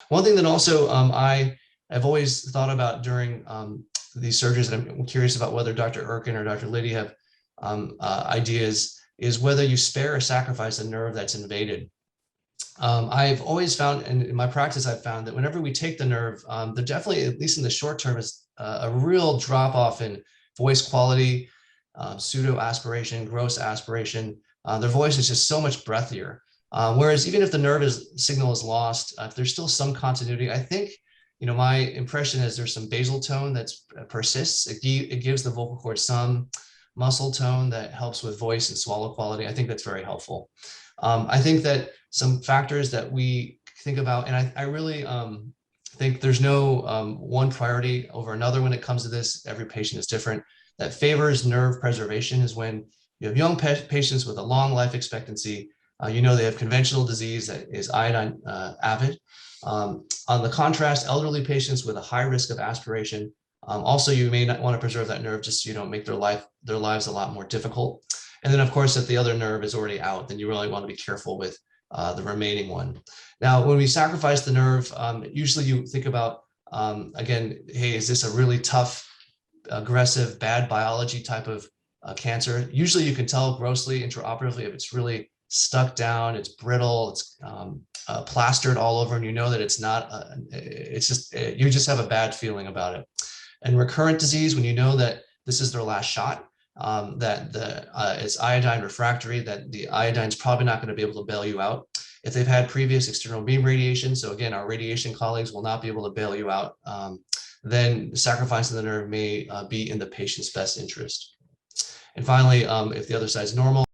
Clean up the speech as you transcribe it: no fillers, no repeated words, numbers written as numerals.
One thing that also I have always thought about during these surgeries, and I'm curious about whether Dr. Erkin or Dr. Liddy have ideas, is whether you spare or sacrifice a nerve that's invaded. I've always found, and in my practice, I've found that whenever we take the nerve, there definitely, at least in the short term, is a real drop off in voice quality, pseudo aspiration, gross aspiration. Their voice is just so much breathier. Whereas even if the signal is lost, if there's still some continuity, I think, my impression is there's some basal tone that persists. It gives the vocal cord some muscle tone that helps with voice and swallow quality. I think that's very helpful. I think that some factors that we think about, and I really think there's no one priority over another when it comes to this. Every patient is different. That favors nerve preservation is when you have young patients with a long life expectancy. They have conventional disease that is iodine avid. On the contrast, elderly patients with a high risk of aspiration, also you may not want to preserve that nerve just so you don't make their lives a lot more difficult. And then, of course, if the other nerve is already out, then you really want to be careful with the remaining one. Now, when we sacrifice the nerve, usually you think about, again, hey, is this a really tough, aggressive, bad biology type of cancer? Usually you can tell grossly intraoperatively if it's really stuck down, it's brittle, it's plastered all over, and you know that it's not, you just have a bad feeling about it. And recurrent disease, when you know that this is their last shot, that it's iodine refractory, that the iodine is probably not going to be able to bail you out. If they've had previous external beam radiation, so again, our radiation colleagues will not be able to bail you out, then sacrificing the nerve may be in the patient's best interest. And finally, if the other side is normal,